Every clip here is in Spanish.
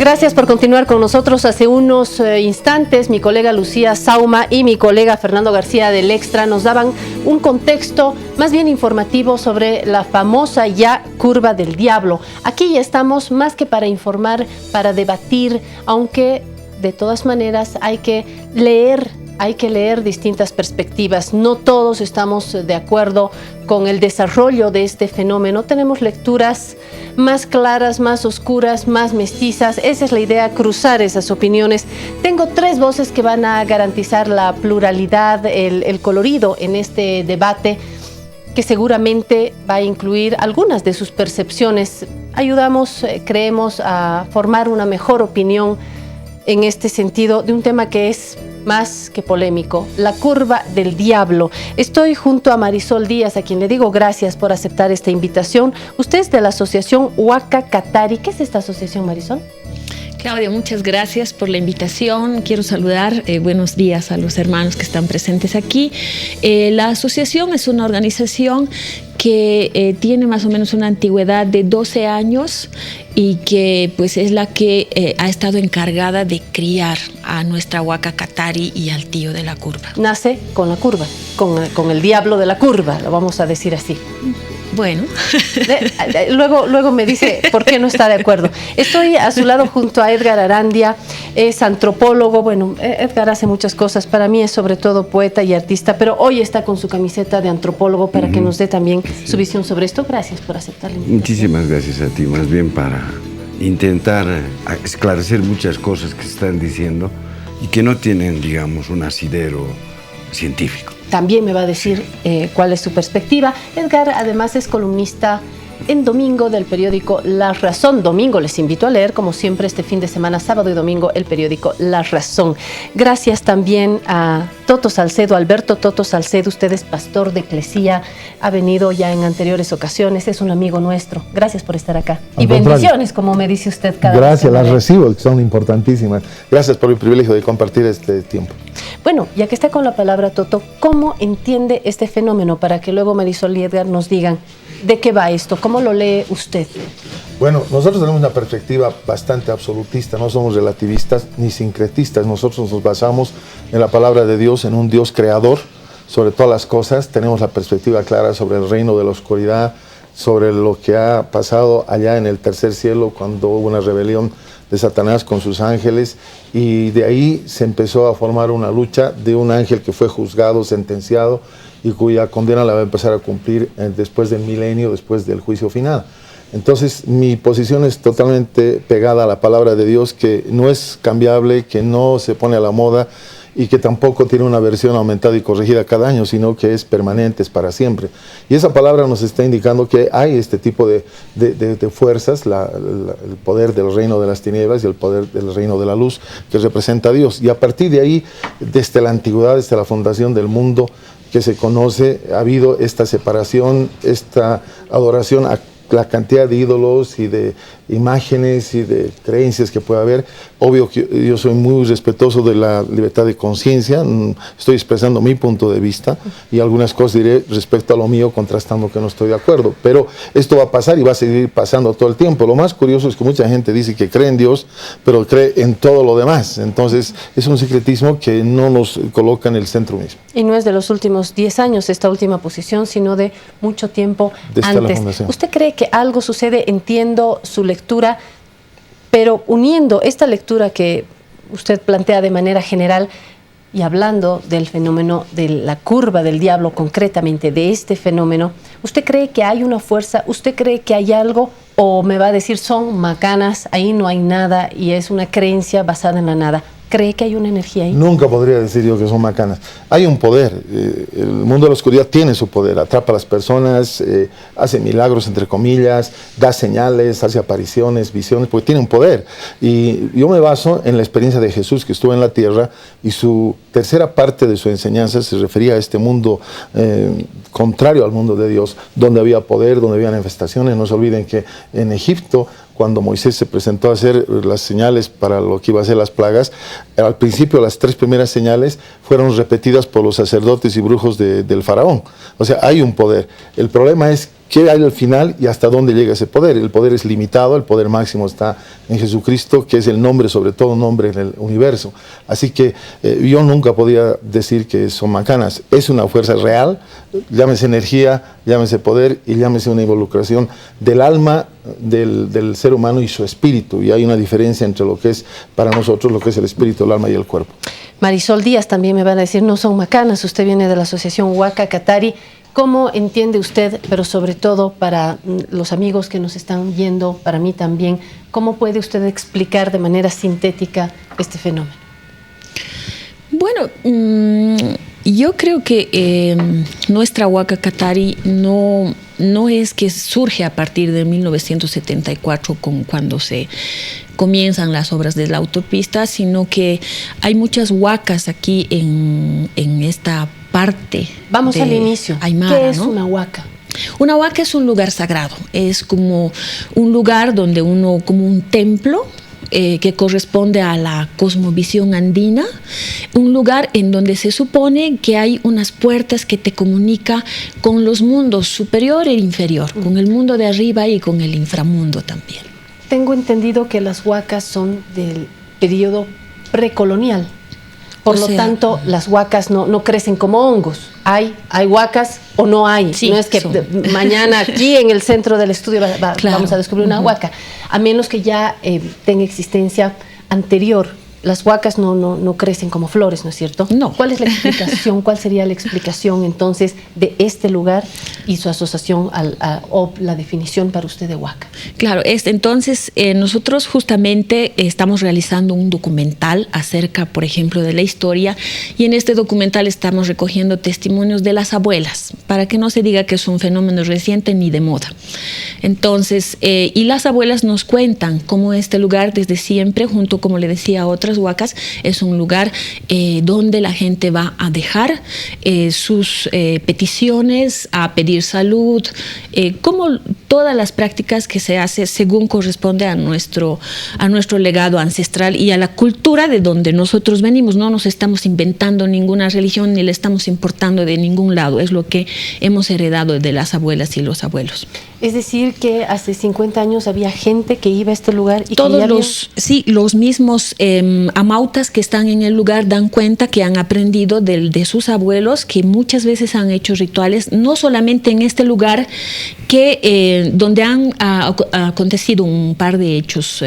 Gracias por continuar con nosotros. Hace unos instantes mi colega Lucía Sauma y mi colega Fernando García del Extra nos daban un contexto más bien informativo sobre la famosa ya curva del diablo. Aquí ya estamos más que para informar, para debatir, aunque de todas maneras hay que leer distintas perspectivas. No todos estamos de acuerdo con el desarrollo de este fenómeno. Tenemos lecturas más claras, más oscuras, más mestizas. Esa es la idea, cruzar esas opiniones. Tengo tres voces que van a garantizar la pluralidad, el colorido en este debate, que seguramente va a incluir algunas de sus percepciones. Ayudamos, creemos, a formar una mejor opinión en este sentido de un tema que es más que polémico, la curva del diablo. Estoy junto a Marisol Díaz, a quien le digo gracias por aceptar esta invitación. Usted es de la asociación Huaca Catari. ¿Qué es esta asociación, Marisol? Claudia, muchas gracias por la invitación. Quiero saludar, buenos días a los hermanos que están presentes aquí. La asociación es una organización que tiene más o menos una antigüedad de 12 años y que pues es la que ha estado encargada de criar a nuestra Huaca Catari y al tío de la curva. Nace con la curva, con el diablo de la curva, lo vamos a decir así. Bueno. Luego me dice por qué no está de acuerdo. Estoy a su lado junto a Edgar Arandia, es antropólogo. Bueno, Edgar hace muchas cosas, para mí es sobre todo poeta y artista, pero hoy está con su camiseta de antropólogo para que nos dé también su visión sobre esto. Gracias por aceptarlo. Muchísimas gracias a ti, más bien para intentar esclarecer muchas cosas que se están diciendo y que no tienen, digamos, un asidero científico. También me va a decir cuál es su perspectiva. Edgar además es columnista en Domingo del periódico La Razón. Domingo les invito a leer, como siempre, este fin de semana, sábado y domingo, el periódico La Razón. Gracias también a Toto Salcedo, Alberto Toto Salcedo. Usted es pastor de Eclesía, ha venido ya en anteriores ocasiones, es un amigo nuestro. Gracias por estar acá. Y bendiciones, como me dice usted cada vez. Gracias, las recibo, que son importantísimas. Gracias por el privilegio de compartir este tiempo. Bueno, ya que está con la palabra Toto, ¿cómo entiende este fenómeno? Para que luego Marisol y Edgar nos digan de qué va esto, ¿cómo lo lee usted? Bueno, nosotros tenemos una perspectiva bastante absolutista, no somos relativistas ni sincretistas. Nosotros nos basamos en la palabra de Dios, en un Dios creador sobre todas las cosas. Tenemos la perspectiva clara sobre el reino de la oscuridad, sobre lo que ha pasado allá en el tercer cielo cuando hubo una rebelión de Satanás con sus ángeles, y de ahí se empezó a formar una lucha de un ángel que fue juzgado, sentenciado, y cuya condena la va a empezar a cumplir después del milenio, después del juicio final. Entonces mi posición es totalmente pegada a la palabra de Dios, que no es cambiable, que no se pone a la moda y que tampoco tiene una versión aumentada y corregida cada año, sino que es permanente, es para siempre. Y esa palabra nos está indicando que hay este tipo de fuerzas, el poder del reino de las tinieblas y el poder del reino de la luz, que representa a Dios. Y a partir de ahí, desde la antigüedad, desde la fundación del mundo que se conoce, ha habido esta separación, esta adoración a la cantidad de ídolos y de imágenes y de creencias que puede haber. Obvio que yo soy muy respetuoso de la libertad de conciencia, estoy expresando mi punto de vista y algunas cosas diré respecto a lo mío, contrastando que no estoy de acuerdo, pero esto va a pasar y va a seguir pasando todo el tiempo. Lo más curioso es que mucha gente dice que cree en Dios, pero cree en todo lo demás. Entonces es un secretismo que no nos coloca en el centro mismo. Y no es de los últimos 10 años esta última posición, sino de mucho tiempo antes. ¿Usted cree que algo sucede? Entiendo su lectura, pero uniendo esta lectura que usted plantea de manera general y hablando del fenómeno de la curva del diablo, concretamente de este fenómeno, ¿usted cree que hay una fuerza? ¿Usted cree que hay algo? ¿O me va a decir son macanas, ahí no hay nada y es una creencia basada en la nada? ¿Cree que hay una energía ahí? Nunca podría decir yo que son macanas. Hay un poder. El mundo de la oscuridad tiene su poder. Atrapa a las personas, hace milagros, entre comillas, da señales, hace apariciones, visiones, porque tiene un poder. Y yo me baso en la experiencia de Jesús, que estuvo en la tierra, y su tercera parte de su enseñanza se refería a este mundo contrario al mundo de Dios, donde había poder, donde había manifestaciones. No se olviden que en Egipto, cuando Moisés se presentó a hacer las señales para lo que iba a ser las plagas, al principio las 3 primeras señales fueron repetidas por los sacerdotes y brujos del faraón. O sea, hay un poder. El problema es qué hay al final y hasta dónde llega ese poder. El poder es limitado, el poder máximo está en Jesucristo, que es el nombre, sobre todo nombre en el universo. Así que yo nunca podía decir que son macanas. Es una fuerza real, llámese energía, llámese poder y llámese una involucración del alma del ser humano y su espíritu. Y hay una diferencia entre lo que es para nosotros, lo que es el espíritu, el alma y el cuerpo. Marisol Díaz también me van a decir, no son macanas, usted viene de la asociación Huaca Katari. ¿Cómo entiende usted, pero sobre todo para los amigos que nos están viendo, para mí también, cómo puede usted explicar de manera sintética este fenómeno? Bueno, yo creo que nuestra Huaca Katari no es que surge a partir de 1974 cuando se comienzan las obras de la autopista, sino que hay muchas huacas aquí en esta parte. Vamos al inicio. Aymara, ¿qué es, ¿no? una huaca? Una huaca es un lugar sagrado, es como un lugar donde como un templo, que corresponde a la cosmovisión andina, un lugar en donde se supone que hay unas puertas que te comunica con los mundos superior e inferior, con el mundo de arriba y con el inframundo también. Tengo entendido que las huacas son del periodo precolonial. Por lo tanto, las huacas no crecen como hongos. Hay huacas o no hay. Sí, no es que mañana aquí en el centro del estudio vamos a descubrir una huaca. A menos que ya tenga existencia anterior. Las huacas no crecen como flores, ¿no es cierto? No. ¿Cuál es la explicación? ¿Cuál sería la explicación entonces de este lugar y su asociación o la definición para usted de huaca? Claro, entonces nosotros justamente estamos realizando un documental acerca, por ejemplo, de la historia, y en este documental estamos recogiendo testimonios de las abuelas, para que no se diga que es un fenómeno reciente ni de moda. Entonces, y las abuelas nos cuentan cómo este lugar desde siempre, junto, como le decía, a otras huacas, es un lugar donde la gente va a dejar sus peticiones, a pedir salud, como todas las prácticas que se hace según corresponde a nuestro legado ancestral y a la cultura de donde nosotros venimos. No nos estamos inventando ninguna religión ni la estamos importando de ningún lado, es lo que hemos heredado de las abuelas y los abuelos. Es decir, que hace 50 años había gente que iba a este lugar y todos que los mismos amautas que están en el lugar dan cuenta que han aprendido de sus abuelos, que muchas veces han hecho rituales, no solamente en este lugar, que donde han acontecido un par de hechos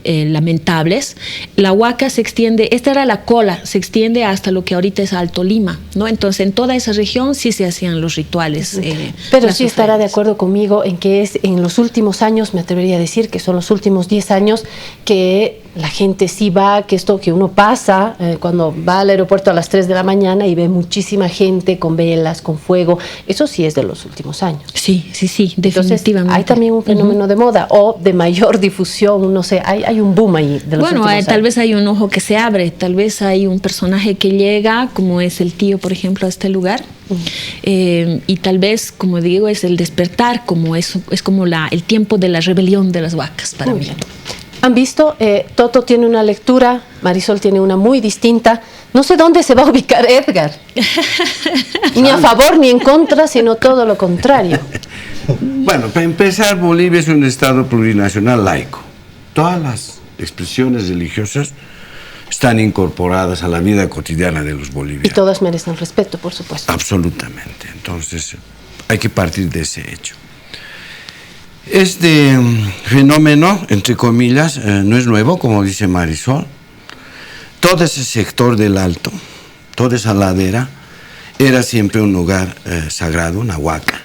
lamentables. La huaca se extiende, esta era la cola, se extiende hasta lo que ahorita es Alto Lima, ¿no? Entonces en toda esa región sí se hacían los rituales. Pero sí estará de acuerdo conmigo en que es en los últimos años, me atrevería a decir que son los últimos 10 años, que la gente sí va, que uno pasa cuando va al aeropuerto a las 3 de la mañana y ve muchísima gente con velas, con fuego. Eso sí es de los últimos años. Sí, definitivamente. Entonces, hay también un fenómeno de moda o de mayor difusión, no sé, hay un boom ahí de los últimos años. Tal vez hay un ojo que se abre, tal vez hay un personaje que llega, como es el tío, por ejemplo, a este lugar, y tal vez, como digo, es el despertar, como es como el tiempo de la rebelión de las vacas para mí. ¿Han visto? Toto tiene una lectura, Marisol tiene una muy distinta. No sé dónde se va a ubicar Edgar. Ni a favor ni en contra, sino todo lo contrario. Bueno, para empezar, Bolivia es un estado plurinacional laico. Todas las expresiones religiosas están incorporadas a la vida cotidiana de los bolivianos. Y todas merecen respeto, por supuesto. Absolutamente. Entonces, hay que partir de ese hecho. Este fenómeno, entre comillas, no es nuevo, como dice Marisol. Todo ese sector del Alto, toda esa ladera, era siempre un lugar sagrado, una huaca.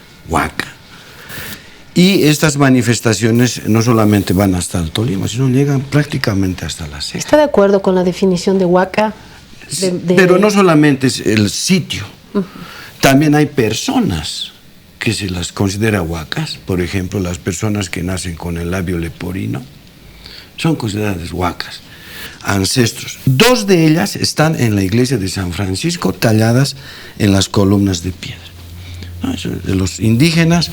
Y estas manifestaciones no solamente van hasta el Tolima, sino llegan prácticamente hasta la Ceja. ¿Está de acuerdo con la definición de huaca? Pero no solamente es el sitio, también hay personas que se las considera huacas. Por ejemplo, las personas que nacen con el labio leporino son consideradas huacas, ancestros. 2 de ellas están en la iglesia de San Francisco, talladas en las columnas de piedra. De los indígenas,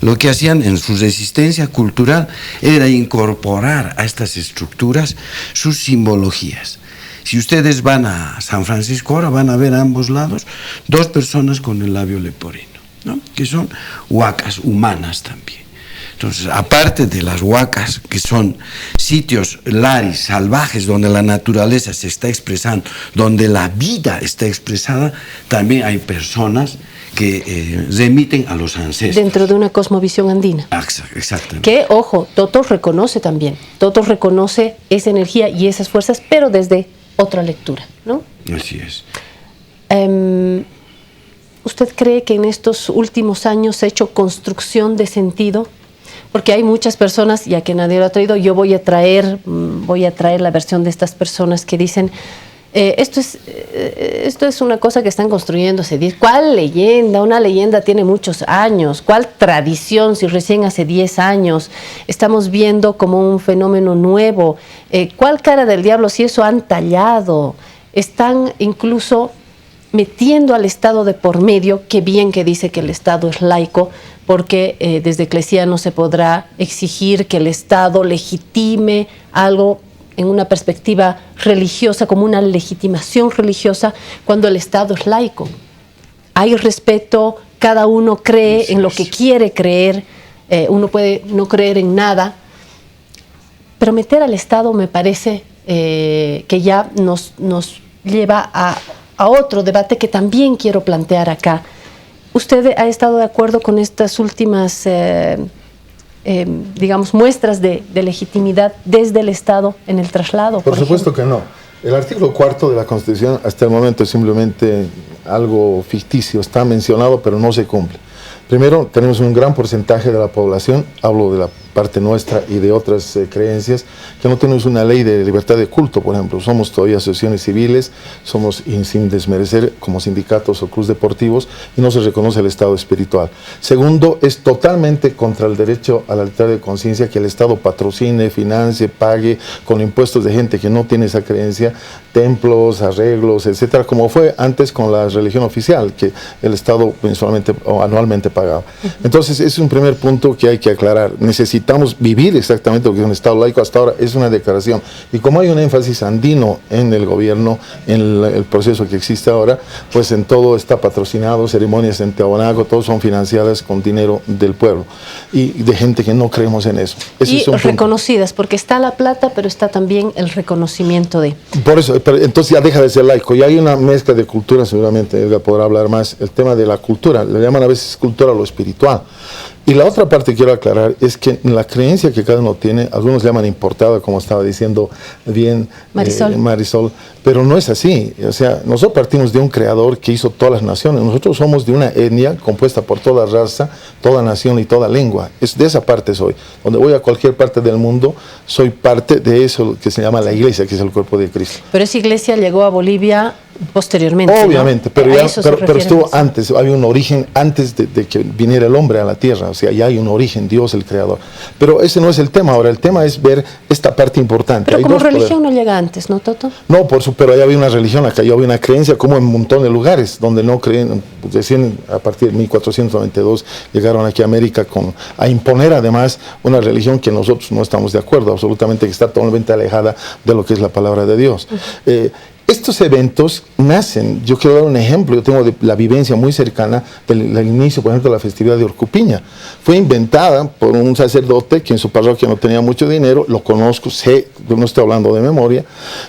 lo que hacían en su resistencia cultural era incorporar a estas estructuras sus simbologías. Si ustedes van a San Francisco ahora, van a ver a ambos lados 2 personas con el labio leporino. ¿no? Que son huacas humanas también. Entonces, aparte de las huacas, que son sitios laris, salvajes, donde la naturaleza se está expresando, donde la vida está expresada, también hay personas que remiten a los ancestros. Dentro de una cosmovisión andina. Exactamente. Que, ojo, Toto reconoce también. Toto reconoce esa energía y esas fuerzas, pero desde otra lectura, ¿no? Así es. ¿Usted cree que en estos últimos años se ha hecho construcción de sentido? Porque hay muchas personas, ya que nadie lo ha traído, yo voy a traer la versión de estas personas que dicen, esto es una cosa que están construyendo hace 10. ¿Cuál leyenda? Una leyenda tiene muchos años. ¿Cuál tradición si recién hace 10 años estamos viendo como un fenómeno nuevo? ¿Cuál cara del diablo si eso han tallado? Están incluso metiendo al Estado de por medio, que bien que dice que el Estado es laico, porque desde Eclesia no se podrá exigir que el Estado legitime algo en una perspectiva religiosa, como una legitimación religiosa, cuando el Estado es laico. Hay respeto, cada uno cree en lo que quiere creer, uno puede no creer en nada, pero meter al Estado me parece que ya nos lleva a otro debate que también quiero plantear acá. ¿Usted ha estado de acuerdo con estas últimas, digamos, muestras de legitimidad desde el Estado en el traslado? Por supuesto que no. El artículo 4 de la Constitución hasta el momento es simplemente algo ficticio, está mencionado pero no se cumple. Primero, tenemos un gran porcentaje de la población, hablo de la parte nuestra y de otras creencias, que no tenemos una ley de libertad de culto, por ejemplo. Somos todavía asociaciones civiles, somos, sin desmerecer, como sindicatos o clubes deportivos, y no se reconoce el estado espiritual. Segundo, es totalmente contra el derecho a la libertad de conciencia que el Estado patrocine, financie, pague con impuestos de gente que no tiene esa creencia, templos, arreglos, etcétera, como fue antes con la religión oficial, que el Estado mensualmente o anualmente pagaba. Entonces, ese es un primer punto que hay que aclarar. Necesitamos vivir exactamente lo que es un Estado laico. Hasta ahora es una declaración. Y como hay un énfasis andino en el gobierno, en el proceso que existe ahora, pues en todo está patrocinado, ceremonias en Tiahuanaco, todos son financiadas con dinero del pueblo y de gente que no creemos en eso. Ese es un reconocidas, porque está la plata, pero está también el reconocimiento de... Por eso, pero entonces ya deja de ser laico. Ya hay una mezcla de cultura, seguramente Edgar podrá hablar más, el tema de la cultura, le llaman a veces cultura a lo espiritual. Y la otra parte que quiero aclarar es que la creencia que cada uno tiene, algunos le llaman importada, como estaba diciendo bien Marisol, pero no es así. O sea, nosotros partimos de un creador que hizo todas las naciones. Nosotros somos de una etnia compuesta por toda raza, toda nación y toda lengua. Es de esa parte soy. Donde voy a cualquier parte del mundo, soy parte de eso que se llama la iglesia, que es el cuerpo de Cristo. Pero esa iglesia llegó a Bolivia posteriormente, obviamente, ¿no? pero estuvo antes, había un origen antes de que viniera el hombre a la tierra, o sea, ya hay un origen, Dios el creador. Pero ese no es el tema ahora, el tema es ver esta parte importante. Pero como religión no llega antes, ¿no, Toto? No, pero allá había una religión, acá había una creencia, como en un montón de lugares donde no creen, recién a partir de 1492 llegaron aquí a América a imponer además una religión que nosotros no estamos de acuerdo, absolutamente, que está totalmente alejada de lo que es la palabra de Dios. Estos eventos nacen, yo quiero dar un ejemplo, yo tengo la vivencia muy cercana del inicio, por ejemplo, de la festividad de Orcupiña. Fue inventada por un sacerdote que en su parroquia no tenía mucho dinero, lo conozco, sé, no estoy hablando de memoria,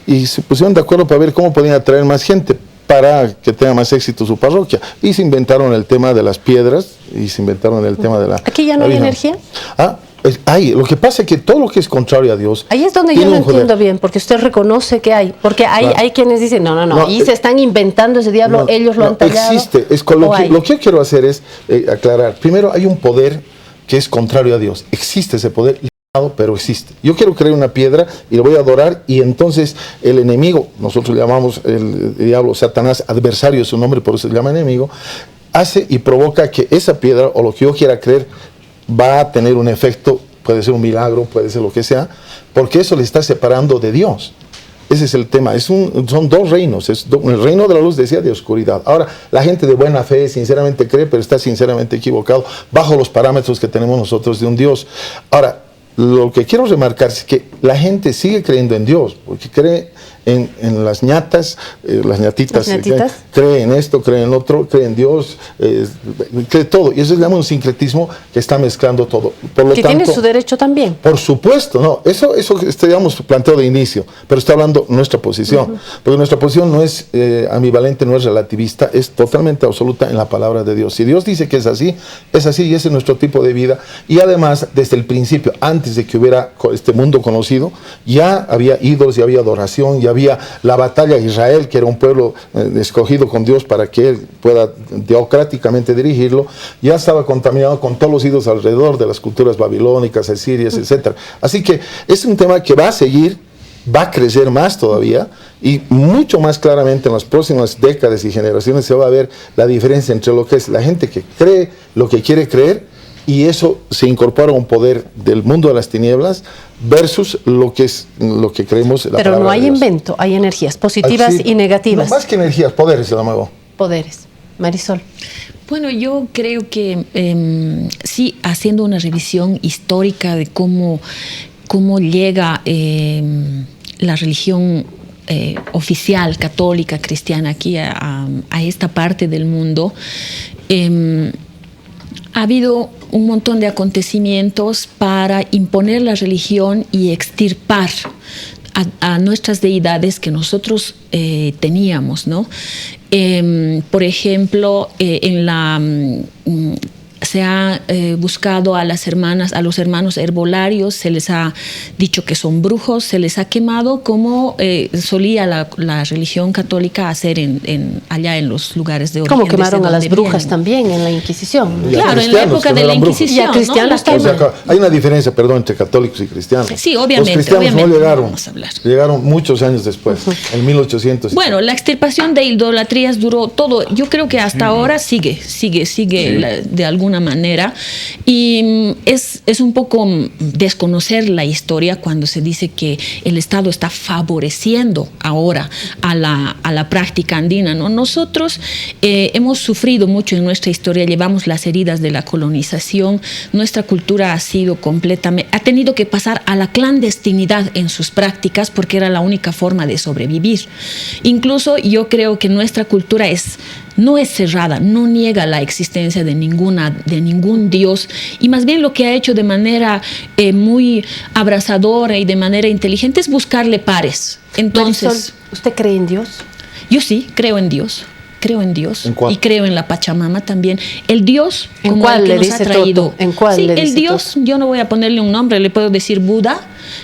y se pusieron de acuerdo para ver cómo podían atraer más gente para que tenga más éxito su parroquia. Y se inventaron el tema de las piedras, y se inventaron el tema de la... ¿Aquí ya no hay energía? Lo que pasa es que todo lo que es contrario a Dios... Ahí es donde yo no entiendo bien, porque usted reconoce que hay. Porque hay quienes dicen, no, y se están inventando ese diablo, ellos lo han tallado. Existe. Lo que yo quiero hacer es aclarar. Primero, hay un poder que es contrario a Dios. Existe ese poder, pero existe. Yo quiero crear una piedra y lo voy a adorar, y entonces el enemigo, nosotros le llamamos el diablo, Satanás, adversario es su nombre, por eso se llama enemigo, hace y provoca que esa piedra, o lo que yo quiera creer, va a tener un efecto, puede ser un milagro, puede ser lo que sea, porque eso le está separando de Dios. Ese es el tema, son dos reinos, el reino de la luz decía de oscuridad. Ahora, la gente de buena fe sinceramente cree, pero está sinceramente equivocado, bajo los parámetros que tenemos nosotros de un Dios. Ahora, lo que quiero remarcar es que la gente sigue creyendo en Dios, porque cree en las ñatas, las ñatitas, cree en esto, cree en lo otro, cree en Dios, cree todo. Y eso se llama un sincretismo que está mezclando todo. Por lo que tanto, tiene su derecho también. Por supuesto, no. Eso digamos, planteo de inicio, pero está hablando nuestra posición. Porque nuestra posición no es ambivalente, no es relativista, es totalmente absoluta en la palabra de Dios. Si Dios dice que es así y ese es nuestro tipo de vida. Y además, desde el principio, antes de que hubiera este mundo conocido, ya había ídolos, ya había adoración, ya había la batalla de Israel, que era un pueblo escogido con Dios para que Él pueda teocráticamente dirigirlo, ya estaba contaminado con todos los ídolos alrededor de las culturas babilónicas, asirias, etc. Así que es un tema que va a seguir, va a crecer más todavía, y mucho más claramente en las próximas décadas y generaciones se va a ver la diferencia entre lo que es la gente que cree lo que quiere creer, y eso se incorpora a un poder del mundo de las tinieblas versus lo que creemos. Pero no hay invento, hay energías positivas y negativas. No, más que energías, poderes, se llama. Poderes. Marisol. Bueno, yo creo que sí, haciendo una revisión histórica de cómo llega la religión oficial, católica, cristiana, aquí a esta parte del mundo, ha habido un montón de acontecimientos para imponer la religión y extirpar a nuestras deidades que nosotros teníamos, ¿no? Por ejemplo, se ha buscado a los hermanos herbolarios, se les ha dicho que son brujos, se les ha quemado como solía la religión católica hacer allá en los lugares de origen. Como quemaron a las brujas también en la Inquisición. Claro, en la época de la Inquisición. Y a cristianos también. O sea, hay una diferencia, entre católicos y cristianos. Sí, obviamente. Los cristianos no llegaron. Vamos a hablar. Llegaron muchos años después, en 1800. Bueno, la extirpación de idolatrías duró todo. Yo creo que hasta ahora sigue de alguna manera, y es un poco desconocer la historia cuando se dice que el Estado está favoreciendo ahora a la práctica andina, ¿no? Nosotros hemos sufrido mucho en nuestra historia, llevamos las heridas de la colonización, nuestra cultura ha tenido que pasar a la clandestinidad en sus prácticas porque era la única forma de sobrevivir. Incluso yo creo que nuestra cultura no es cerrada, no niega la existencia de ningún Dios, y más bien lo que ha hecho de manera muy abrazadora y de manera inteligente es buscarle pares. Entonces, Marisol, ¿usted cree en Dios? Yo sí, creo en Dios. Y creo en la Pachamama también. El Dios, como el que nos ha traído. ¿En cuál le dice el Dios, Toto? yo no voy a ponerle un nombre, le puedo decir Buda,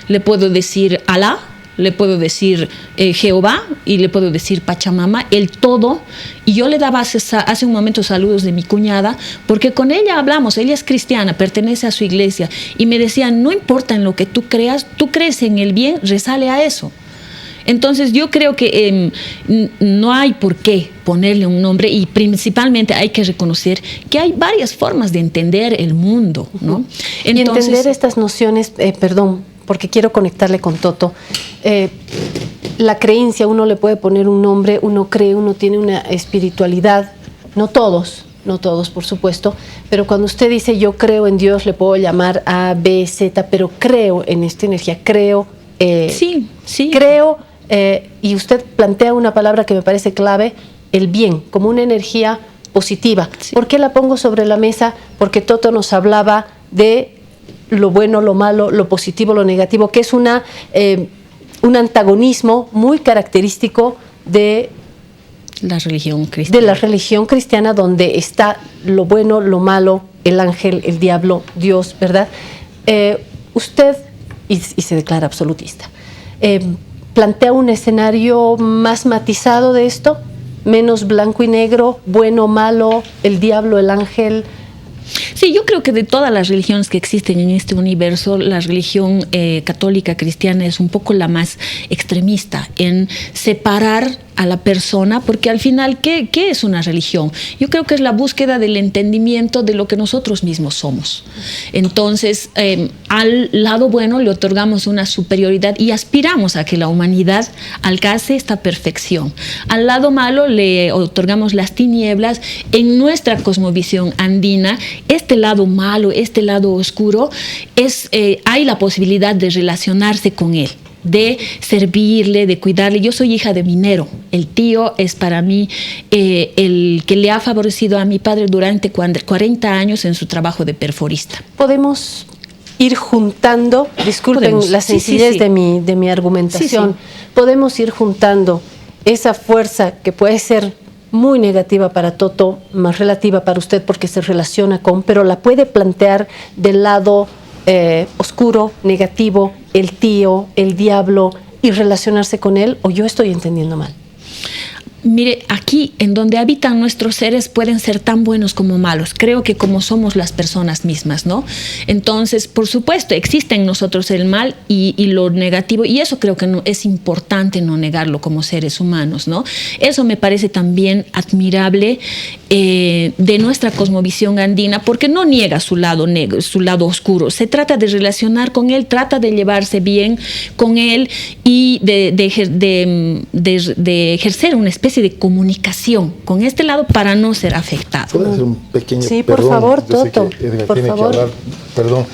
le puedo decir Alá, le puedo decir Jehová, y le puedo decir Pachamama, el todo. Y yo le daba hace un momento saludos de mi cuñada, porque con ella hablamos, ella es cristiana, pertenece a su iglesia, y me decía, no importa en lo que tú creas, tú crees en el bien, resale a eso. Entonces yo creo que no hay por qué ponerle un nombre, y principalmente hay que reconocer que hay varias formas de entender el mundo, ¿no? Entonces, y entender estas nociones, porque quiero conectarle con Toto. La creencia, uno le puede poner un nombre, uno cree, uno tiene una espiritualidad, no todos, por supuesto, pero cuando usted dice yo creo en Dios, le puedo llamar A, B, Z, pero creo en esta energía, creo. Sí. Creo, y usted plantea una palabra que me parece clave, el bien, como una energía positiva. Sí. ¿Por qué la pongo sobre la mesa? Porque Toto nos hablaba de lo bueno, lo malo, lo positivo, lo negativo, que es un antagonismo muy característico de la religión cristiana. De la religión cristiana, donde está lo bueno, lo malo, el ángel, el diablo, Dios, ¿verdad? Usted, y se declara absolutista, plantea un escenario más matizado de esto, menos blanco y negro, bueno, malo, el diablo, el ángel. Sí, yo creo que de todas las religiones que existen en este universo, la religión católica cristiana es un poco la más extremista en separar a la persona, porque al final, ¿qué es una religión? Yo creo que es la búsqueda del entendimiento de lo que nosotros mismos somos. Entonces, al lado bueno le otorgamos una superioridad y aspiramos a que la humanidad alcance esta perfección. Al lado malo le otorgamos las tinieblas. En nuestra cosmovisión andina, este lado malo, este lado oscuro, hay la posibilidad de relacionarse con él. de servirle, de cuidarle. Yo soy hija de minero. El tío es para mí el que le ha favorecido a mi padre durante 40 años en su trabajo de perforista. Podemos ir juntando, disculpen la sencillez de mi argumentación, podemos ir juntando esa fuerza que puede ser muy negativa para Toto, más relativa para usted porque se relaciona con, pero la puede plantear del lado oscuro, negativo, el tío, el diablo, y relacionarse con él, o yo estoy entendiendo mal. Mire, aquí en donde habitan nuestros seres pueden ser tan buenos como malos. Creo que como somos las personas mismas, ¿no? Entonces, por supuesto, existe en nosotros el mal y lo negativo, y eso creo que no, es importante no negarlo como seres humanos, ¿no? Eso me parece también admirable de nuestra cosmovisión andina, porque no niega su lado negro, su lado oscuro. Se trata de relacionar con él, trata de llevarse bien con él y de ejercer una especie de comunicación con este lado para no ser afectado. ¿Puedo hacer un pequeño Sí, perdón? por favor, Yo sé Toto, que Edgar por tiene favor. que hablar. Perdón.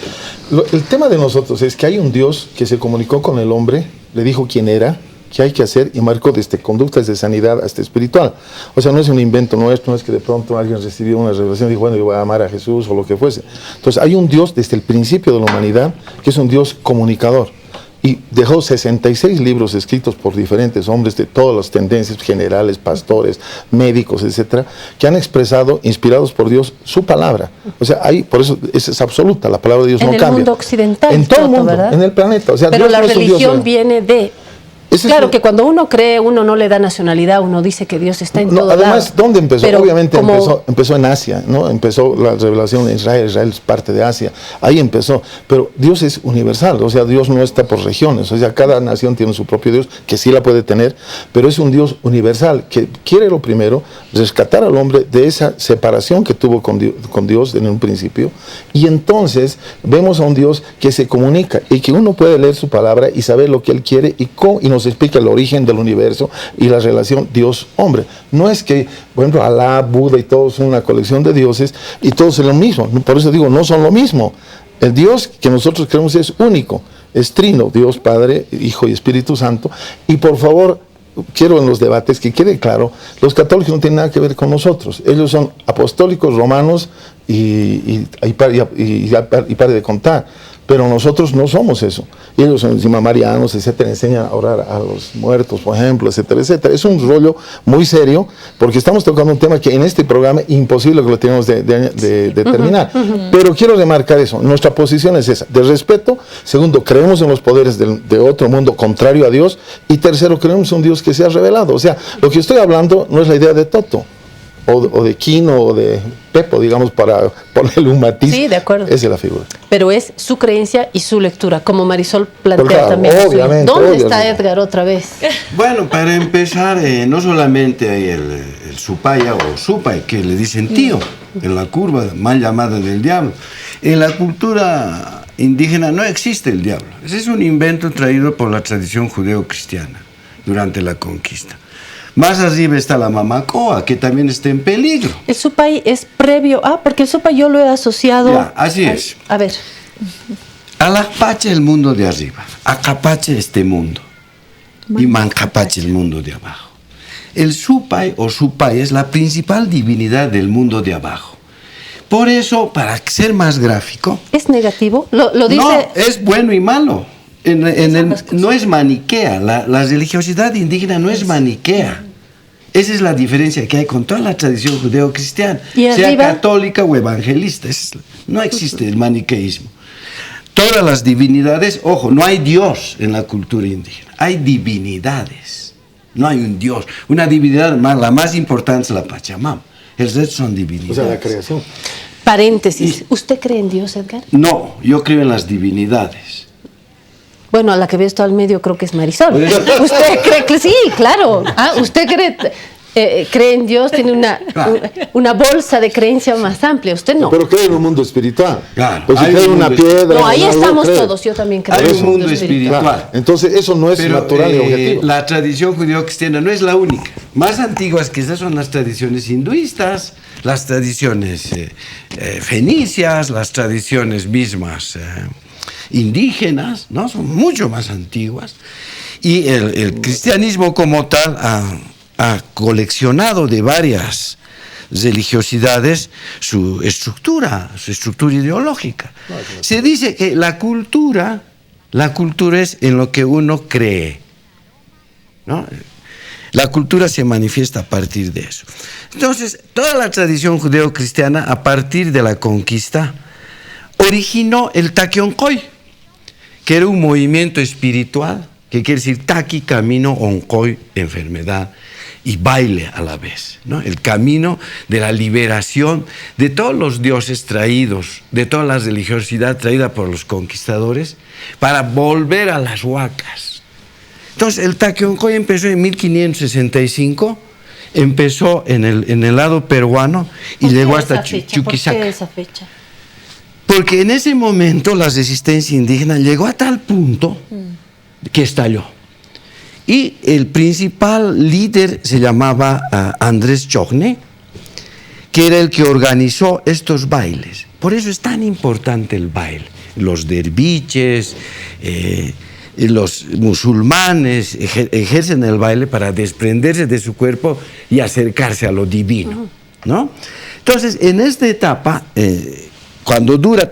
El tema de nosotros es que hay un Dios que se comunicó con el hombre, le dijo quién era, qué hay que hacer y marcó desde conductas de sanidad hasta espiritual. O sea, no es un invento nuestro, no es que de pronto alguien recibió una revelación y dijo, bueno, yo voy a amar a Jesús o lo que fuese. Entonces, hay un Dios desde el principio de la humanidad que es un Dios comunicador. Y dejó 66 libros escritos por diferentes hombres de todas las tendencias, generales, pastores, médicos, etcétera, que han expresado, inspirados por Dios, su palabra. O sea, ahí, por eso es absoluta, la palabra de Dios no cambia. En el mundo occidental. En todo el Toto, mundo, ¿verdad? en el planeta. O sea, pero Dios la no es un Dios religión viene de... Ese Claro es que cuando uno cree, uno no le da nacionalidad, uno dice que Dios está en todo además, lado. ¿dónde empezó? Pero Obviamente como- empezó en Asia, ¿no? Empezó la revelación de Israel, Israel es parte de Asia, ahí empezó. Pero Dios es universal, o sea, Dios no está por regiones, o sea, cada nación tiene su propio Dios, que sí la puede tener, pero es un Dios universal, que quiere lo primero, rescatar al hombre de esa separación que tuvo con Dios en un principio, y entonces vemos a un Dios que se comunica, y que uno puede leer su palabra y saber lo que Él quiere, y nos explica el origen del universo y la relación Dios-hombre. No es que, por ejemplo, Alá, Buda y todos son una colección de dioses y todos son lo mismo. Por eso digo, no son lo mismo. El Dios que nosotros creemos es único, es trino, Dios Padre, Hijo y Espíritu Santo. Y por favor, quiero en los debates que quede claro, los católicos no tienen nada que ver con nosotros. Ellos son apostólicos, romanos y pare de contar. Pero nosotros no somos eso. Y ellos son encima marianos, etcétera, enseñan a orar a los muertos, por ejemplo, etcétera, etcétera. Es un rollo muy serio, porque estamos tocando un tema que en este programa imposible que lo tenemos de terminar. Pero quiero remarcar eso. Nuestra posición es esa, de respeto. Segundo, creemos en los poderes de otro mundo contrario a Dios. Y tercero, creemos en un Dios que se ha revelado. O sea, lo que estoy hablando no es la idea de Toto, o de Quino, o de Pepo, digamos, para ponerle un matiz. Sí, de acuerdo. Esa es la figura. Pero es su creencia y su lectura, como Marisol plantea Claro, también. obviamente, ¿Dónde obviamente. está Edgar otra vez? Bueno, para empezar, no solamente hay el supaya o supay, que le dicen tío, en la curva mal llamada del diablo. En la cultura indígena no existe el diablo. Ese es un invento traído por la tradición judeo-cristiana durante la conquista. Más arriba está la mamacoa, que también está en peligro. El supay es previo. Porque el supay yo lo he asociado. Ya, así es. A ver. Alapache el mundo de arriba, Acapache este mundo y Mancapache el mundo de abajo. El supay o supay es la principal divinidad del mundo de abajo. Por eso, para ser más gráfico, ¿Es negativo? Lo dice. no, es bueno y malo. No es maniquea, la religiosidad indígena no es maniquea. Esa es la diferencia que hay con toda la tradición judeo-cristiana, ¿Y sea arriba? católica o evangelista. No existe el maniqueísmo. Todas las divinidades, ojo, no hay Dios en la cultura indígena, hay divinidades. No hay un Dios. Una divinidad la más importante es la Pachamama. El resto son divinidades. O sea, la creación. Paréntesis. ¿Usted cree en Dios, Edgar? No, yo creo en las divinidades. Bueno, a la que veo esto al medio creo que es Marisol. ¿Usted cree que sí? Claro. ¿Usted cree? cree en Dios, tiene una bolsa de creencia más amplia. Usted no. Pero cree en un mundo espiritual. Claro. Pues si Hay cree en un una mundo piedra. No, ahí en algo, estamos cree. todos. Yo también creo Hay en un mundo espiritual. Claro. Entonces eso no es Pero natural y objetivo. la tradición judío-cristiana no es la única. Más antiguas que esas son las tradiciones hinduistas, las tradiciones fenicias, las tradiciones mismas indígenas, ¿no? Son mucho más antiguas. Y el cristianismo como tal ha coleccionado de varias religiosidades su estructura ideológica. Se dice que la cultura es en lo que uno cree, ¿no? La cultura se manifiesta a partir de eso. Entonces, toda la tradición judeo-cristiana, a partir de la conquista, originó el Taquioncoy, que era un movimiento espiritual, que quiere decir taqui, camino, oncoy, enfermedad, y baile a la vez, ¿no? El camino de la liberación de todos los dioses traídos, de toda la religiosidad traída por los conquistadores, para volver a las huacas. Entonces, el Taquioncoy empezó en 1565, empezó en el lado peruano y llegó hasta Chuquisaca. ¿Por qué esa fecha? Porque en ese momento la resistencia indígena llegó a tal punto que estalló. Y el principal líder se llamaba Andrés Chogné, que era el que organizó estos bailes. Por eso es tan importante el baile. Los derviches, los musulmanes ejercen el baile para desprenderse de su cuerpo y acercarse a lo divino, ¿no? Entonces, en esta etapa, cuando dura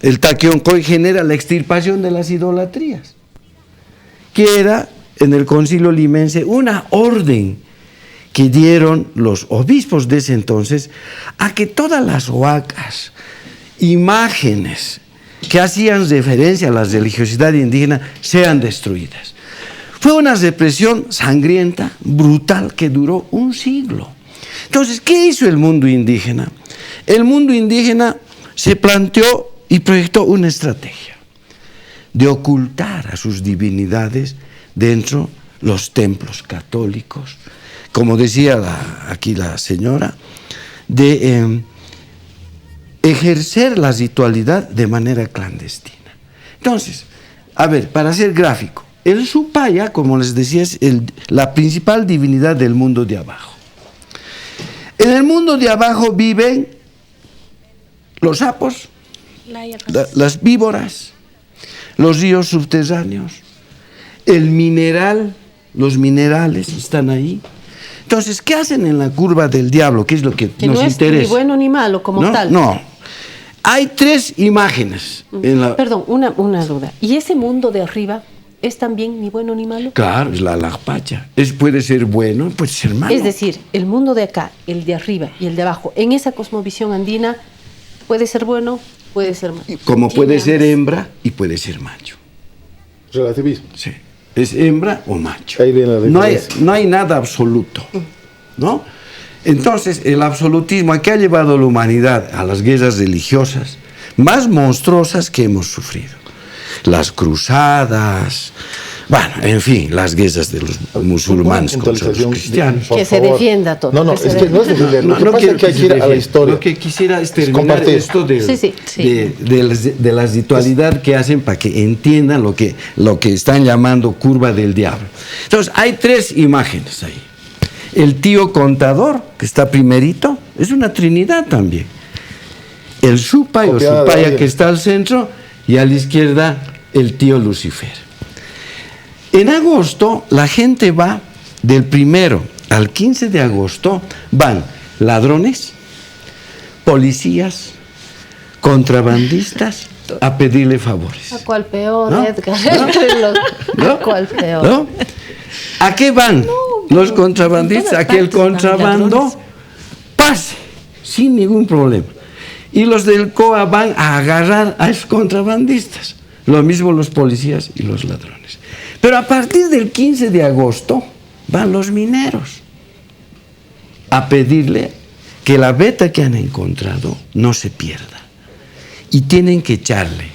el Taquioncoy genera la extirpación de las idolatrías, que era en el Concilio Limense una orden que dieron los obispos de ese entonces a que todas las huacas, imágenes que hacían referencia a la religiosidad indígena sean destruidas. Fue una represión sangrienta, brutal, que duró un siglo. Entonces, ¿qué hizo el mundo indígena? El mundo indígena se planteó y proyectó una estrategia de ocultar a sus divinidades dentro de los templos católicos, como decía aquí la señora, de ejercer la ritualidad de manera clandestina. Entonces, a ver, para ser gráfico, el Supaya, como les decía, es la principal divinidad del mundo de abajo. En el mundo de abajo viven los sapos, las víboras, los ríos subterráneos, el mineral, los minerales están ahí. Entonces, ¿qué hacen en la curva del diablo? ¿Qué es lo que nos no interesa? Es ni bueno ni malo como tal. No. Hay tres imágenes. Perdón, una duda. ¿Y ese mundo de arriba es también ni bueno ni malo? Claro, es la lagpacha. Puede ser bueno, puede ser malo. Es decir, el mundo de acá, el de arriba y el de abajo, en esa cosmovisión andina, puede ser bueno, puede ser malo. Como puede ser hembra y puede ser macho. Relativismo. Sí. Es hembra o macho. Ahí viene la diferencia. No hay nada absoluto, ¿no? Entonces, el absolutismo que ha llevado a la humanidad a las guerras religiosas más monstruosas que hemos sufrido. Las cruzadas, bueno, en fin, las guerras de los musulmanes contra los cristianos. Que se defienda todo. No, es que no es defender. Lo que pasa es que hay que ir a la historia. Lo que quisiera es terminar esto de la ritualidad que hacen para que entiendan lo que están llamando curva del diablo. Entonces, hay tres imágenes ahí. El tío contador, que está primerito, es una trinidad también. El Supay o Supaya, que está al centro, y a la izquierda el tío Lucifer. En agosto la gente va del 1 al 15 de agosto, van ladrones, policías, contrabandistas a pedirle favores. ¿A cuál peor, ¿no? Edgar? ¿No? ¿A cuál peor? ¿No? ¿A qué van los contrabandistas? A que el contrabando pase sin ningún problema. Y los del COA van a agarrar a esos contrabandistas. Lo mismo los policías y los ladrones. Pero a partir del 15 de agosto van los mineros a pedirle que la veta que han encontrado no se pierda. Y tienen que echarle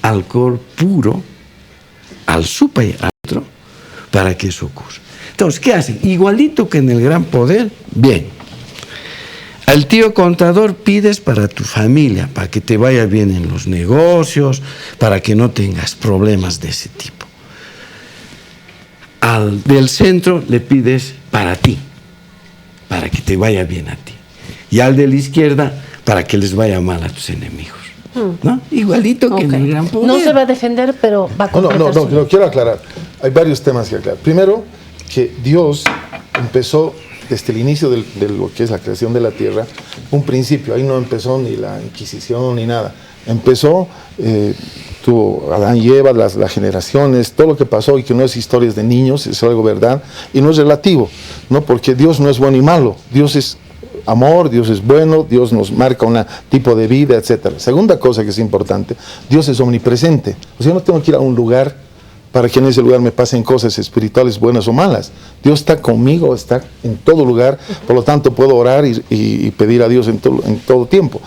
alcohol puro al Supay, al otro, para que eso ocurra. Entonces, ¿qué hacen? Igualito que en el Gran Poder, bien. Al tío contador pides para tu familia, para que te vaya bien en los negocios, para que no tengas problemas de ese tipo. Al del centro le pides para ti, para que te vaya bien a ti. Y al de la izquierda, para que les vaya mal a tus enemigos. ¿No? Igualito que en el Gran Poder. No se va a defender, pero va a completar no, quiero aclarar. Hay varios temas que aclarar. Primero, que Dios empezó desde el inicio de lo que es la creación de la tierra, un principio. Ahí no empezó ni la Inquisición ni nada. Empezó, tuvo Adán y Eva, las generaciones, todo lo que pasó, y que no es historias de niños, es algo verdad, y no es relativo, ¿no? Porque Dios no es bueno y malo. Dios es amor, Dios es bueno, Dios nos marca un tipo de vida, etc. Segunda cosa que es importante, Dios es omnipresente. O sea, yo no tengo que ir a un lugar para que en ese lugar me pasen cosas espirituales buenas o malas. Dios está conmigo, está en todo lugar, por lo tanto puedo orar y pedir a Dios en todo tiempo.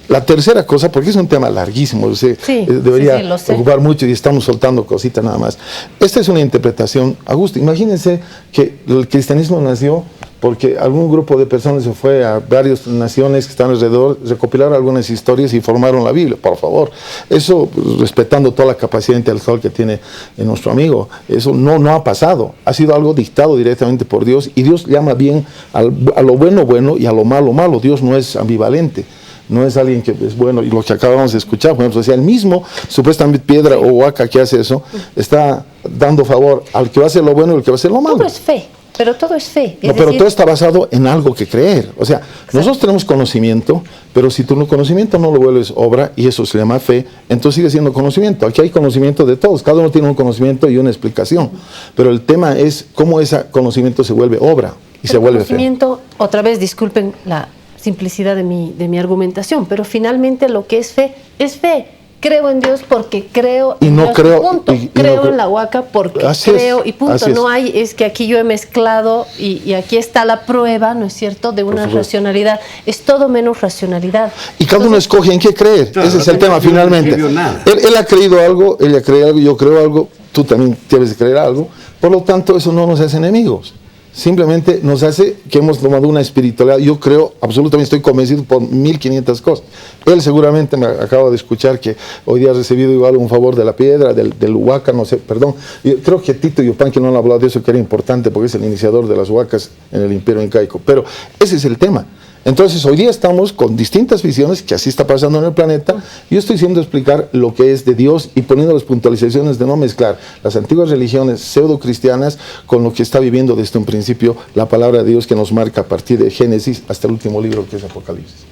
La tercera cosa, porque es un tema larguísimo, debería ocupar mucho y estamos soltando cositas nada más. Esta es una interpretación, Augusto, imagínense que el cristianismo nació porque algún grupo de personas se fue a varias naciones que están alrededor, recopilaron algunas historias y formaron la Biblia, por favor. Eso, respetando toda la capacidad intelectual que tiene nuestro amigo, eso no ha pasado. Ha sido algo dictado directamente por Dios, y Dios llama bien a lo bueno bueno y a lo malo malo. Dios no es ambivalente. No es alguien que es bueno, y lo que acabamos de escuchar, por ejemplo, o sea, el mismo, supuestamente Piedra o Huaca que hace eso, está dando favor al que va a hacer lo bueno y al que va a hacer lo malo. Todo es fe, pero todo es fe. Pero todo está basado en algo que creer. O sea, nosotros tenemos conocimiento, pero si tu conocimiento no lo vuelves obra, y eso se llama fe, entonces sigue siendo conocimiento. Aquí hay conocimiento de todos, cada uno tiene un conocimiento y una explicación, pero el tema es cómo ese conocimiento se vuelve obra y se vuelve fe. Conocimiento, otra vez, disculpen la simplicidad de mi argumentación, pero finalmente lo que es fe. Creo en Dios porque creo y en no Dios, creo, punto. Creo en la Huaca porque creo y punto. No hay, es que aquí yo he mezclado y aquí está la prueba, ¿no es cierto?, de una racionalidad. Es todo menos racionalidad. Y cada uno escoge en qué creer. Claro, ese es el tema finalmente. Él ha creído algo, ella cree algo, yo creo algo, tú también debes de creer algo. Por lo tanto, eso no nos hace enemigos. Simplemente nos hace que hemos tomado una espiritualidad. Yo creo, absolutamente estoy convencido por 1500 cosas. Él seguramente me acaba de escuchar que hoy día ha recibido igual un favor de la Piedra, del Huaca, no sé, perdón. Yo creo que Tito Yupanqui no han hablado de eso, que era importante porque es el iniciador de las huacas en el Imperio Incaico. Pero ese es el tema. Entonces, hoy día estamos con distintas visiones, que así está pasando en el planeta. Yo estoy haciendo explicar lo que es de Dios y poniendo las puntualizaciones de no mezclar las antiguas religiones pseudo-cristianas con lo que está viviendo desde un principio la palabra de Dios, que nos marca a partir de Génesis hasta el último libro, que es Apocalipsis.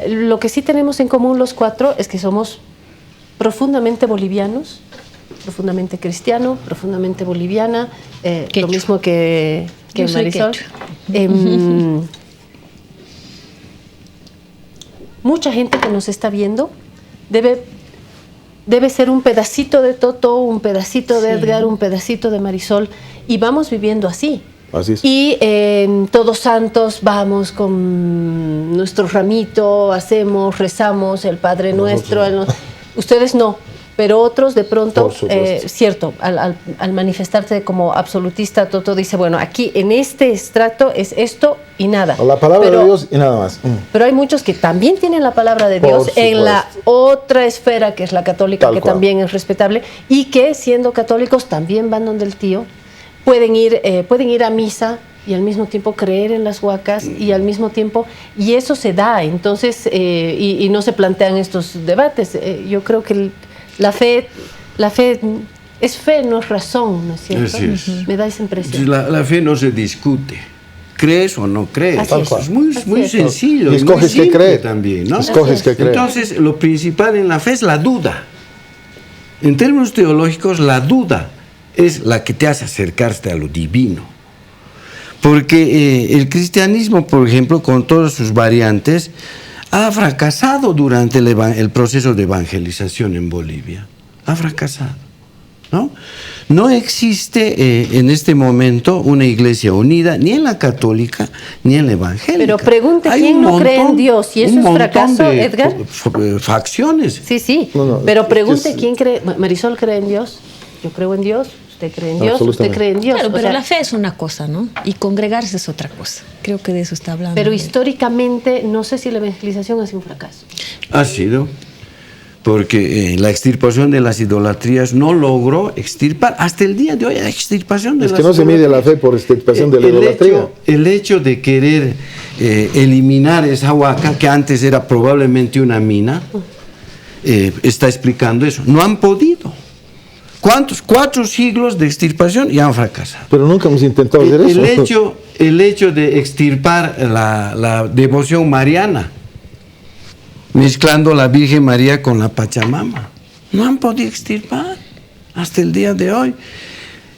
Lo que sí tenemos en común los cuatro es que somos profundamente bolivianos, profundamente cristiano, profundamente boliviana, lo mismo que Marisol. Mucha gente que nos está viendo debe ser un pedacito de Toto, un pedacito de Edgar, un pedacito de Marisol, y vamos viviendo así. Así es. Y en Todos Santos vamos con nuestro ramito, rezamos el Padre Nuestro. Ustedes no, pero otros de pronto, cierto, al manifestarse como absolutista, Toto dice, bueno, aquí en este extracto es esto y nada. O la palabra de Dios y nada más. Pero hay muchos que también tienen la palabra de Dios en la otra esfera, que es la católica, que también es respetable, y que siendo católicos también van donde el tío, pueden ir a misa y al mismo tiempo creer en las huacas y al mismo tiempo, y eso se da, entonces, y no se plantean estos debates. Yo creo que la fe es fe, no es razón, ¿no es cierto? Así es. Me da esa impresión. La fe no se discute. ¿Crees o no crees? Así es muy sencillo. Y escoges qué creer también, ¿no? Escoges qué creer. Entonces, lo principal en la fe es la duda. En términos teológicos, la duda es la que te hace acercarte a lo divino. Porque el cristianismo, por ejemplo, con todas sus variantes, ha fracasado durante el proceso de evangelización en Bolivia. Ha fracasado, ¿no? No existe en este momento una iglesia unida, ni en la católica, ni en la evangélica. Pero pregunte quién no cree en Dios, y eso es fracaso, Edgar. Facciones. Sí, pero pregunte quién cree. Marisol cree en Dios, yo creo en Dios. usted cree en Dios, usted cree en Dios. Claro, pero sea, la fe es una cosa, ¿no? Y congregarse es otra cosa. Creo que de eso está hablando. Pero históricamente, no sé si la evangelización ha sido un fracaso. Ha sido, porque la extirpación de las idolatrías no logró extirpar, hasta el día de hoy, la extirpación de las que no se mide la fe por extirpación de la idolatría. El hecho de querer eliminar esa huaca, que antes era probablemente una mina, está explicando eso. No han podido. ¿Cuántos? 4 siglos de extirpación y han fracasado. Pero nunca hemos intentado hacer eso. El hecho de extirpar la devoción mariana, mezclando la Virgen María con la Pachamama, no han podido extirpar hasta el día de hoy.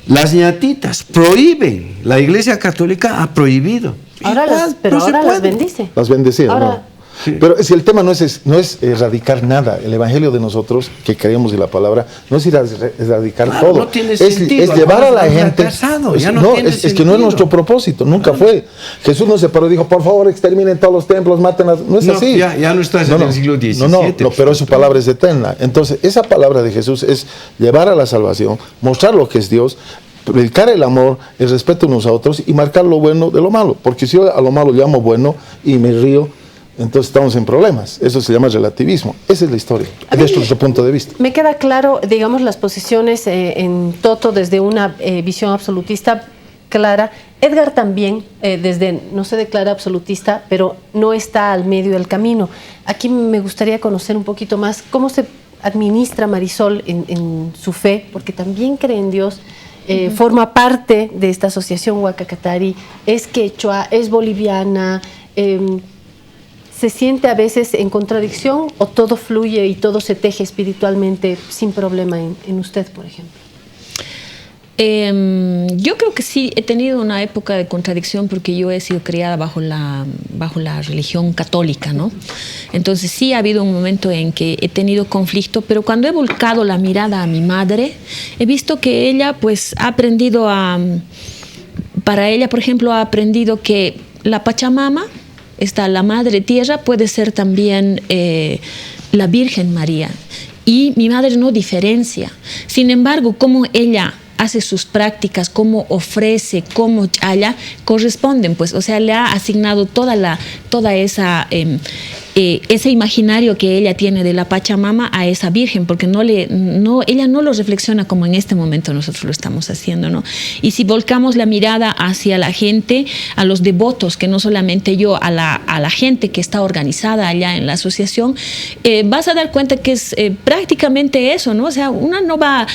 Las ñatitas prohíben, la Iglesia Católica ha prohibido. Ahora las bendice. Las bendecía, ahora, ¿no? Sí. Pero si el tema no es erradicar nada, el evangelio de nosotros, que creemos en la palabra, no es ir a erradicar todo. No tiene sentido, es llevar a la gente. Es que no es nuestro propósito, nunca fue. Jesús no se paró y dijo, por favor, exterminen todos los templos, maten a... No es así. Ya no estás en el siglo XVII. No, pero su palabra es eterna. Entonces, esa palabra de Jesús es llevar a la salvación, mostrar lo que es Dios, predicar el amor, el respeto unos a otros y marcar lo bueno de lo malo. Porque si yo a lo malo llamo bueno y me río, entonces estamos en problemas. Eso se llama relativismo. Esa es la historia, desde nuestro punto de vista. Me queda claro, digamos, las posiciones en Toto desde una visión absolutista clara. Edgar también, no se declara absolutista, pero no está al medio del camino. Aquí me gustaría conocer un poquito más cómo se administra Marisol en su fe, porque también cree en Dios. Forma parte de esta asociación Huaca Catari, es quechua, es boliviana. ¿Se siente a veces en contradicción o todo fluye y todo se teje espiritualmente sin problema en usted, por ejemplo? Yo creo que sí, he tenido una época de contradicción porque yo he sido criada bajo la religión católica, ¿no? Entonces sí ha habido un momento en que he tenido conflicto, pero cuando he volcado la mirada a mi madre, he visto que ella pues ha aprendido para ella, por ejemplo, ha aprendido que la Pachamama, la Madre Tierra, puede ser también la Virgen María. Y mi madre no diferencia. Sin embargo, como ella hace sus prácticas, cómo ofrece, cómo allá corresponden, pues, o sea, le ha asignado toda esa ese imaginario que ella tiene de la Pachamama a esa Virgen, porque ella no lo reflexiona como en este momento nosotros lo estamos haciendo, ¿no? Y si volcamos la mirada hacia la gente, a los devotos, que no solamente yo, a la gente que está organizada allá en la asociación, vas a dar cuenta que es prácticamente eso, ¿no? O sea, una no va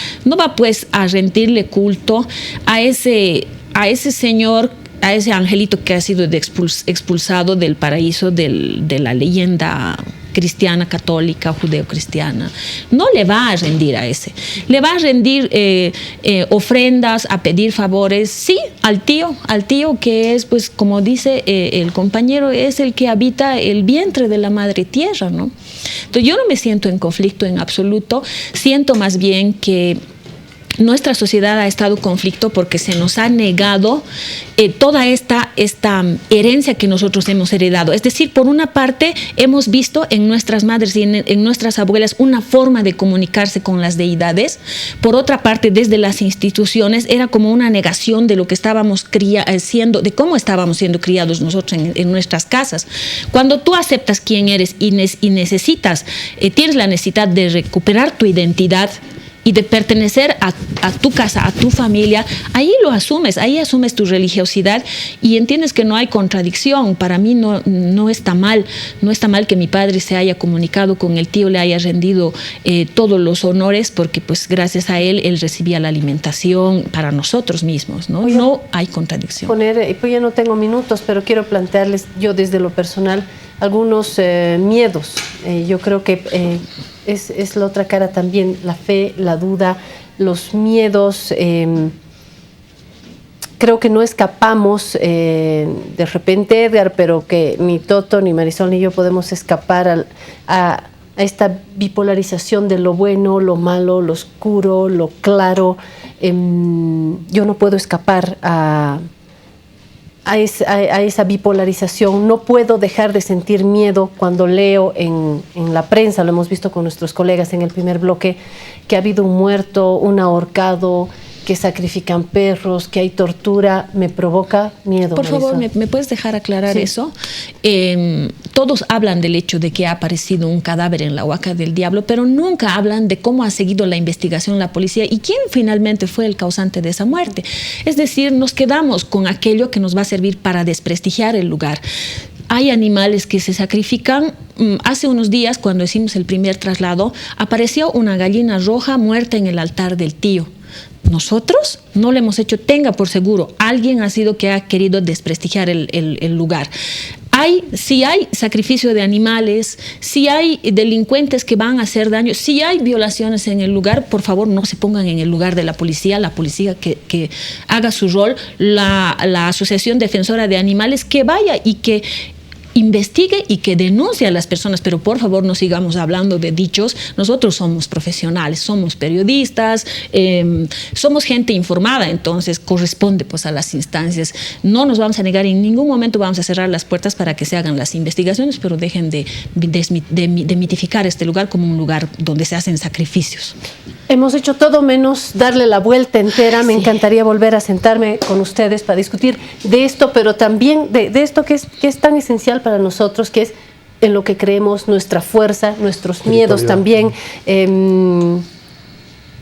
pues a rendirle culto a ese señor, a ese angelito que ha sido expulsado del paraíso de la leyenda cristiana, católica, judeo-cristiana. No le va a rendir a ese. Le va a rendir ofrendas, a pedir favores, sí, al tío que es, pues, como dice el compañero, es el que habita el vientre de la madre tierra, ¿no? Entonces yo no me siento en conflicto en absoluto, siento más bien que nuestra sociedad ha estado en conflicto porque se nos ha negado toda esta herencia que nosotros hemos heredado. Es decir, por una parte hemos visto en nuestras madres y en nuestras abuelas una forma de comunicarse con las deidades. Por otra parte, desde las instituciones era como una negación de lo que estábamos de cómo estábamos siendo criados nosotros en nuestras casas. Cuando tú aceptas quién eres y necesitas, tienes la necesidad de recuperar tu identidad y de pertenecer a tu casa, a tu familia, ahí asumes tu religiosidad y entiendes que no hay contradicción. Para mí no está mal que mi padre se haya comunicado con el tío, le haya rendido todos los honores, porque pues gracias a él recibía la alimentación para nosotros mismos, ¿no? No hay contradicción. Pues ya no tengo minutos, pero quiero plantearles yo desde lo personal algunos miedos. Yo creo que es la otra cara también, la fe, la duda, los miedos. Creo que no escapamos de repente, Edgar, pero que ni Toto, ni Marisol, ni yo podemos escapar a esta bipolarización de lo bueno, lo malo, lo oscuro, lo claro. Yo no puedo escapar a esa bipolarización. No puedo dejar de sentir miedo cuando leo en la prensa, lo hemos visto con nuestros colegas en el primer bloque, que ha habido un muerto, un ahorcado, que sacrifican perros, que hay tortura, me provoca miedo. Por favor, Marisol. ¿me puedes dejar aclarar Sí. eso? Todos hablan del hecho de que ha aparecido un cadáver en la Huaca del Diablo, pero nunca hablan de cómo ha seguido la investigación la policía y quién finalmente fue el causante de esa muerte. Es decir, nos quedamos con aquello que nos va a servir para desprestigiar el lugar. Hay animales que se sacrifican. Hace unos días, cuando hicimos el primer traslado, apareció una gallina roja muerta en el altar del tío. Nosotros no le hemos hecho, tenga por seguro, alguien ha sido que ha querido desprestigiar el lugar. Si hay sacrificio de animales, si hay delincuentes que van a hacer daño, si hay violaciones en el lugar, por favor no se pongan en el lugar de la policía que haga su rol, la Asociación Defensora de Animales que vaya y que investigue y que denuncie a las personas, pero por favor no sigamos hablando de dichos. Nosotros somos profesionales, somos periodistas, somos gente informada, entonces corresponde pues a las instancias. No nos vamos a negar, en ningún momento vamos a cerrar las puertas para que se hagan las investigaciones, pero dejen de mitificar este lugar como un lugar donde se hacen sacrificios. Hemos hecho todo menos darle la vuelta entera. Me encantaría volver a sentarme con ustedes para discutir de esto, pero también de esto que es tan esencial para nosotros, que es en lo que creemos, nuestra fuerza, nuestros miedos también.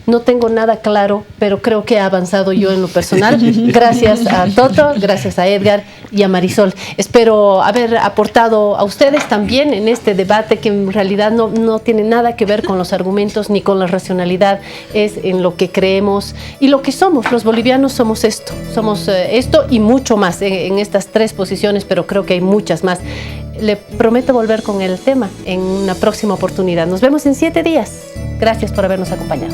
No tengo nada claro, pero creo que he avanzado yo en lo personal. Gracias a Toto, gracias a Edgar y a Marisol. Espero haber aportado a ustedes también en este debate que en realidad no tiene nada que ver con los argumentos ni con la racionalidad. Es en lo que creemos y lo que somos. Los bolivianos somos esto. Somos esto y mucho más en estas tres posiciones, pero creo que hay muchas más. Le prometo volver con el tema en una próxima oportunidad. Nos vemos en 7 días. Gracias por habernos acompañado.